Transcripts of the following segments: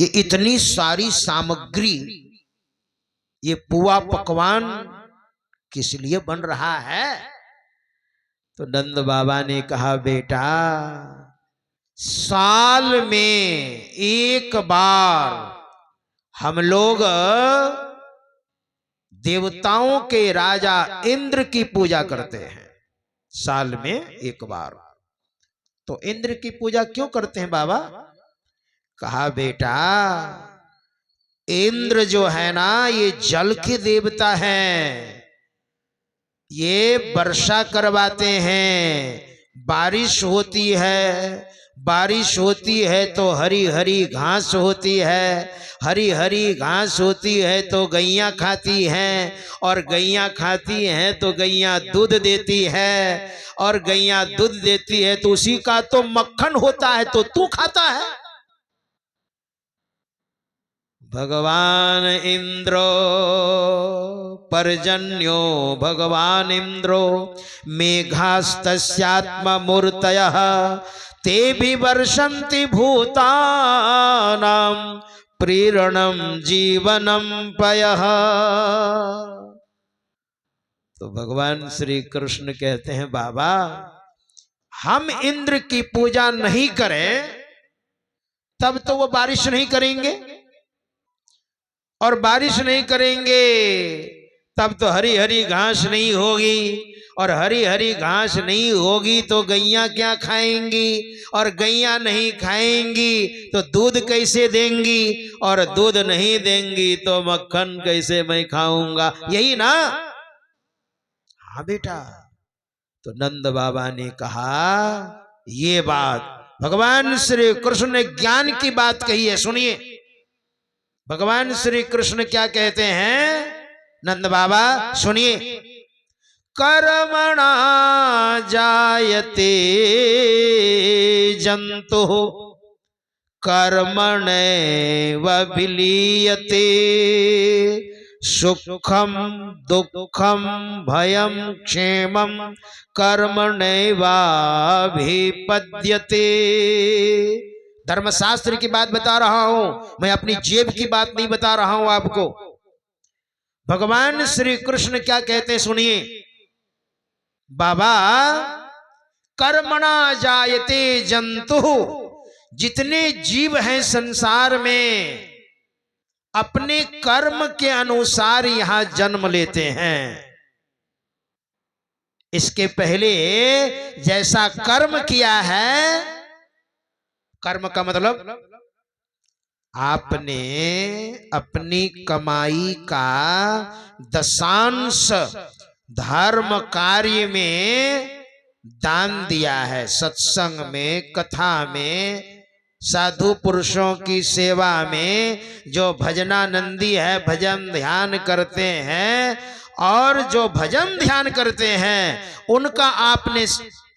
कि इतनी सारी सामग्री, ये पुआ पकवान किस लिए बन रहा है? तो नंद बाबा ने कहा, बेटा साल में एक बार हम लोग देवताओं के राजा इंद्र की पूजा करते हैं, साल में एक बार। तो इंद्र की पूजा क्यों करते हैं बाबा? कहा, बेटा इंद्र जो है ना, ये जल के देवता हैं, ये वर्षा करवाते हैं, बारिश होती है, बारिश होती है तो हरी हरी घास होती है, हरी हरी घास होती है तो गैया खाती हैं, और गैया खाती हैं तो गैया दूध देती है, और गैया दूध देती है तो उसी का तो मक्खन होता है, तो तू खाता है। भगवान इंद्रो पर्जन्यो भगवान इंद्रो मेघास्तस्यात्ममूर्तयः ते भी वर्षन्ति भूतानां प्रेरणं जीवनं पयः। तो भगवान श्री कृष्ण कहते हैं, बाबा हम इंद्र की पूजा नहीं करें तब तो वो बारिश नहीं करेंगे, और बारिश नहीं करेंगे तब तो हरी हरी घास नहीं होगी, और हरी हरी घास नहीं होगी तो गैया क्या खाएंगी, और गैया नहीं खाएंगी तो दूध कैसे देंगी, और दूध नहीं देंगी तो मक्खन कैसे मैं खाऊंगा, यही ना? हाँ बेटा। तो नंद बाबा ने कहा, ये बात भगवान श्री कृष्ण ने ज्ञान की बात कही है, सुनिए भगवान श्री कृष्ण क्या कहते हैं। नंद बाबा सुनिए, कर्मणा जायते जंतु कर्मणैव विलीयते, सुखम दुखम भयम क्षेमम कर्मणैवाभिपद्यते। धर्मशास्त्र की बात बता रहा हूं, मैं अपनी जेब की बात नहीं बता रहा हूं आपको। भगवान श्री कृष्ण क्या कहते हैं सुनिए, बाबा कर्मणा जायते जंतु, जितने जीव हैं संसार में अपने कर्म के अनुसार यहां जन्म लेते हैं। इसके पहले जैसा कर्म किया है, कर्म का मतलब आपने अपनी कमाई का दशांश धर्म कार्य में दान दिया है, सत्संग में, कथा में, साधु पुरुषों की सेवा में। जो भजनानंदी है भजन ध्यान करते हैं, और जो भजन ध्यान करते हैं उनका आपने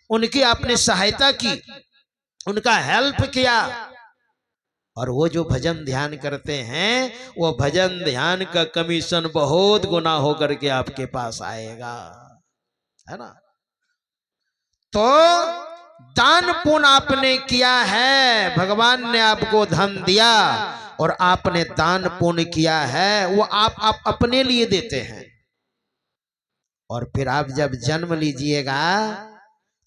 उनकी आपने सहायता की, उनका हेल्प किया। और वो जो भजन ध्यान करते हैं वो भजन ध्यान का कमीशन बहुत गुना होकर के आपके पास आएगा, है ना? तो दान पुण्य आपने किया है, भगवान ने आपको धन दिया और आपने दान पुण्य किया है, वो आप अपने लिए देते हैं। और फिर आप जब जन्म लीजिएगा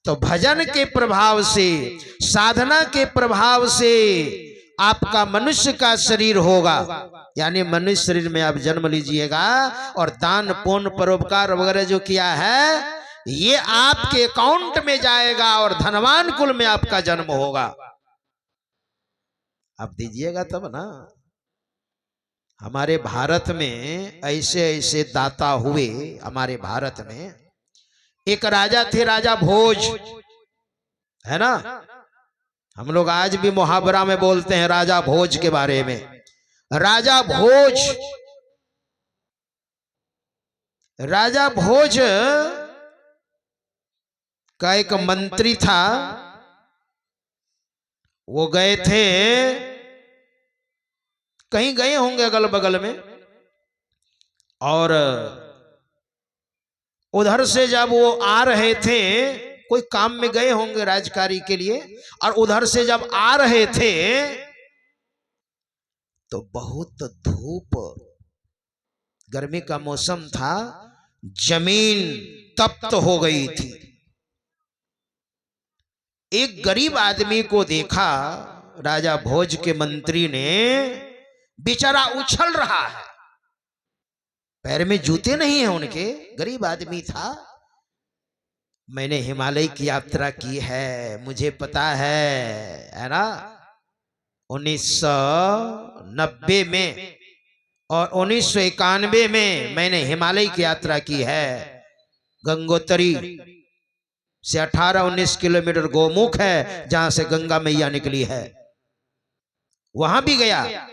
तो भजन के प्रभाव से, साधना के प्रभाव से आपका मनुष्य का शरीर होगा, यानी मनुष्य शरीर में आप जन्म लीजिएगा, और दान पुण्य परोपकार वगैरह जो किया है ये आपके अकाउंट में जाएगा और धनवान कुल में आपका जन्म होगा। आप दीजिएगा तब ना। हमारे भारत में ऐसे ऐसे दाता हुए। हमारे भारत में एक राजा थे, राजा भोज, है ना? हम लोग आज भी मुहावरा में बोलते हैं राजा भोज के बारे में। राजा भोज, राजा भोज का एक मंत्री था। वो गए थे, कहीं गए होंगे अगल बगल में, और उधर से जब वो आ रहे थे, कोई काम में गए होंगे राजकारी के लिए, और उधर से जब आ रहे थे तो बहुत धूप, गर्मी का मौसम था, जमीन तप्त हो गई थी। एक गरीब आदमी को देखा राजा भोज के मंत्री ने, बेचारा उछल रहा है, पैर में जूते नहीं है उनके, गरीब आदमी था। मैंने हिमालय की यात्रा की है, मुझे पता है ना। 1990 में और 1991 में मैंने हिमालय की यात्रा की है। गंगोत्री से 18-19 किलोमीटर गोमुख है, जहां से गंगा मैया निकली है, वहां भी गया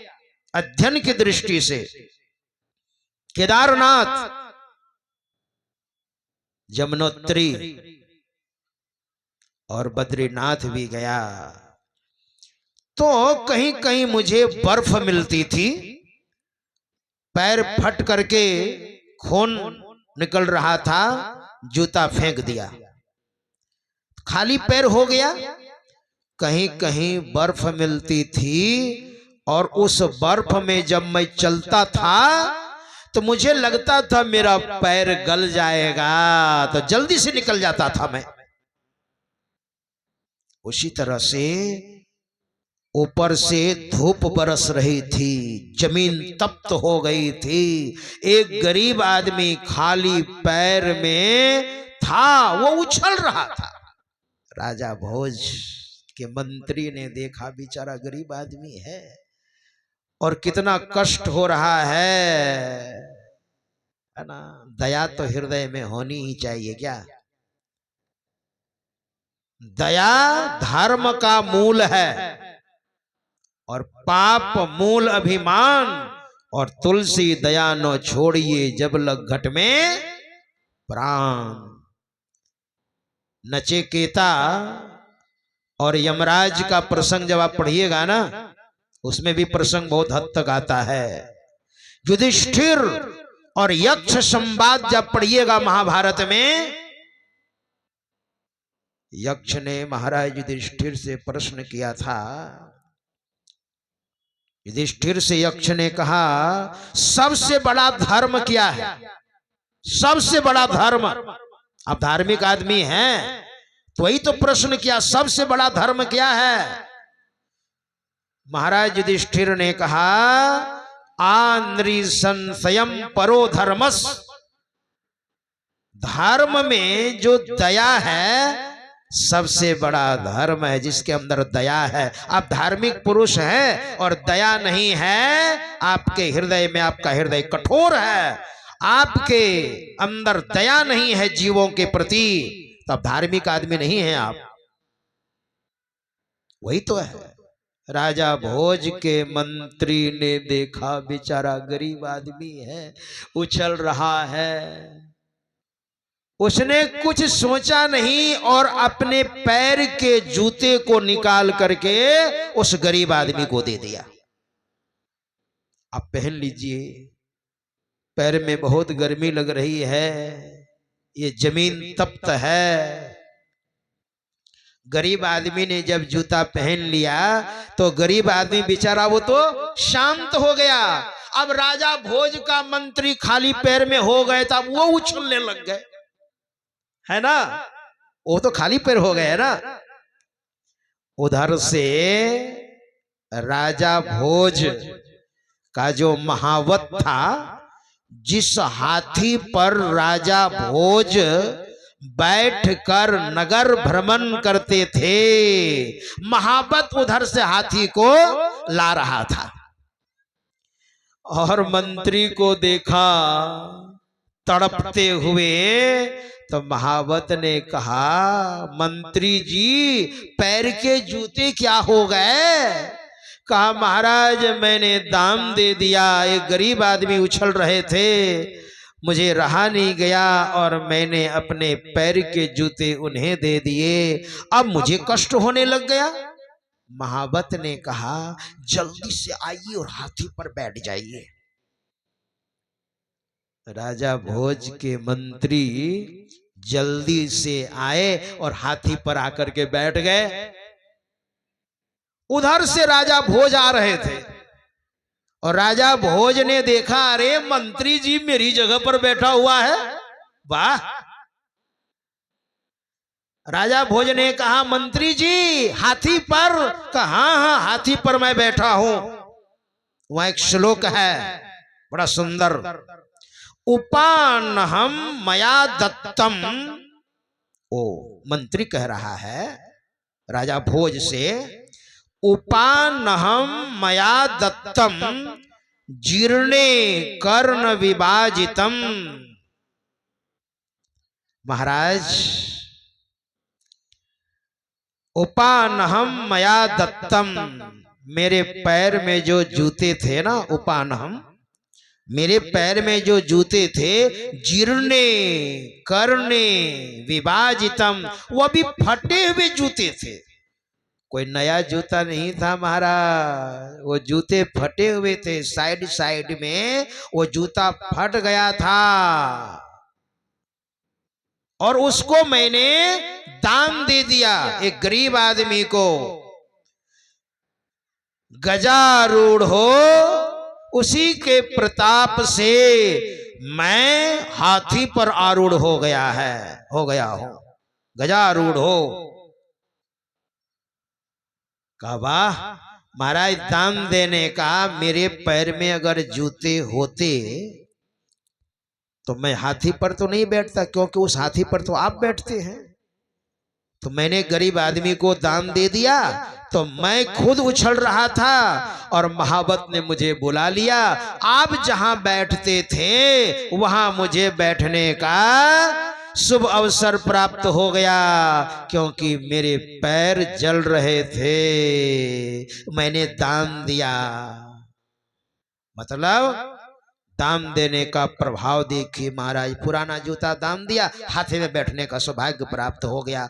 अध्ययन की दृष्टि से। केदारनाथ, यमुनोत्री और बद्रीनाथ भी गया। तो कहीं कहीं मुझे बर्फ मिलती थी, पैर फट करके खून निकल रहा था, जूता फेंक दिया, खाली पैर हो गया। कहीं कहीं बर्फ मिलती थी और उस बर्फ में जब मैं चलता था तो मुझे लगता था मेरा पैर गल जाएगा, तो जल्दी से निकल जाता था मैं। उसी तरह से ऊपर से धूप बरस रही थी, जमीन तप्त हो गई थी, एक गरीब आदमी खाली पैर में था, वो उछल रहा था। राजा भोज के मंत्री ने देखा, बेचारा गरीब आदमी है और कितना कष्ट हो रहा है ना। दया तो हृदय में होनी ही चाहिए क्या? दया धर्म का मूल है और पाप मूल अभिमान। और तुलसी दया न छोड़िए, जब लग घट में प्राण। नचिकेता और यमराज का प्रसंग जब आप पढ़िएगा ना, उसमें भी प्रसंग बहुत हद तक आता है। युधिष्ठिर और यक्ष संवाद जब पढ़िएगा महाभारत में, यक्ष ने महाराज युधिष्ठिर से प्रश्न किया था। युधिष्ठिर से यक्ष ने कहा, सबसे बड़ा धर्म क्या है? सबसे बड़ा धर्म, आप धार्मिक आदमी हैं तो वही तो प्रश्न किया, सबसे बड़ा धर्म क्या है? महाराज युधिष्ठिर ने कहा, आंद्री संशयम परो धर्मस। धर्म में जो दया है सबसे बड़ा धर्म है, जिसके अंदर दया है। आप धार्मिक पुरुष हैं और दया नहीं है आपके हृदय में, आपका हृदय कठोर है, आपके अंदर दया नहीं है जीवों के प्रति, तो आप धार्मिक आदमी नहीं हैं आप। वही तो है। राजा भोज के मंत्री ने देखा, बेचारा गरीब आदमी है, उछल रहा है, उसने कुछ सोचा नहीं और अपने पैर के जूते को निकाल करके उस गरीब आदमी को दे दिया। आप पहन लीजिए, पैर में बहुत गर्मी लग रही है, ये जमीन तप्त है। गरीब आदमी ने जब जूता पहन लिया तो गरीब आदमी बेचारा वो तो शांत हो गया। अब राजा भोज का मंत्री खाली पैर में हो गए, तब वो उछलने लग गए, है ना, वो तो खाली पैर हो गए ना। उधर से राजा भोज का जो महावत था, जिस हाथी पर राजा भोज बैठकर नगर भ्रमण करते थे, महावत उधर से हाथी को ला रहा था और मंत्री को देखा तड़पते हुए, तो महावत ने कहा, मंत्री जी पैर के जूते क्या हो गए? कहा, महाराज मैंने दाम दे दिया, एक गरीब आदमी उछल रहे थे, मुझे रहा नहीं गया और मैंने अपने पैर के जूते उन्हें दे दिए, अब मुझे कष्ट होने लग गया। महावत ने कहा, जल्दी से आइए और हाथी पर बैठ जाइए। राजा भोज के मंत्री जल्दी से आए और हाथी पर आकर के बैठ गए। उधर से राजा भोज आ रहे थे और राजा भोज ने देखा, अरे मंत्री जी मेरी जगह पर बैठा हुआ है, वाह। राजा भोज ने कहा, मंत्री जी हाथी पर? कहा हाँ हाँ हाथी पर मैं बैठा हूं। वहां एक श्लोक है बड़ा सुंदर, उपानहम मया दत्तम। ओ मंत्री कह रहा है राजा भोज से, उपानहम मया दत्तम जीर्णे कर्ण विभाजितम। महाराज, उपानहम मया दत्तम, मेरे पैर में जो जूते थे ना, उपानहम मेरे पैर में जो जूते थे, जीर्णे कर्णे विभाजितम, वो भी फटे हुए जूते थे, कोई नया जूता नहीं था महाराज। वो जूते फटे हुए थे, साइड साइड में वो जूता फट गया था, और उसको मैंने दान दे दिया एक गरीब आदमी को। गजारूढ़ हो, उसी के प्रताप से मैं हाथी पर आरूढ़ हो गया हूं। गजारूढ़ हो। कहा वाह महाराज, दान देने का, मेरे पैर में अगर जूते होते तो मैं हाथी पर तो नहीं बैठता, क्योंकि उस हाथी पर तो आप बैठते हैं। तो मैंने गरीब आदमी को दान दे दिया, तो मैं खुद उछल रहा था और महावत ने मुझे बुला लिया। आप जहां बैठते थे वहां मुझे बैठने का शुभ अवसर प्राप्त हो गया, क्योंकि मेरे पैर जल रहे थे, मैंने दान दिया। मतलब दान देने का प्रभाव देखिए महाराज। पुराना जूता दान दिया, हाथी में बैठने का सौभाग्य प्राप्त हो गया।